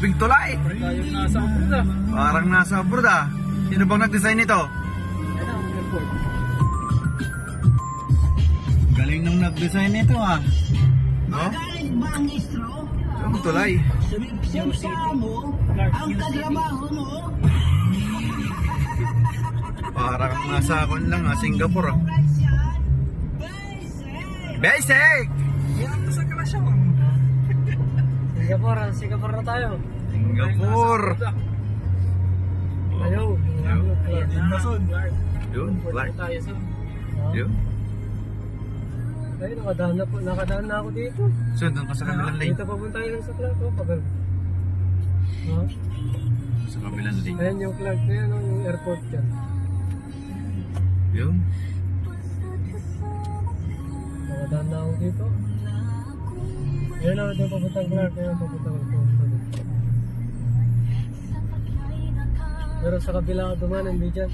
Grabing tulay. Tayo nasa abroad ah. Parang nasa abroad ah. Sino bang nag-design nito? Ano, airport. Galing nang nag-design nito ah. No? Galing ba ang istro? Yung tulay. Sumsa mo, ang katrabaho mo, Parang nasa akon lang ah, Singapore ah. Basic! Sa kalasyon. Singapore na tayo. Singapore! Ayaw. Indason. Yun, Clark. Tayo sa. Yun. Ay, nakadaan na ako dito. So, doon ka sa kabilang lane. Dito papunta yun sa Clark. Oh, pag Sa kabilang lane. ayan yung Clark na yan, oh, yung airport dyan. Yun. Nakadaan na ako dito. Ayan na, ito papuntang Clark. Ayan, papuntang airport. Pero sa kabila duman, hindi dyan.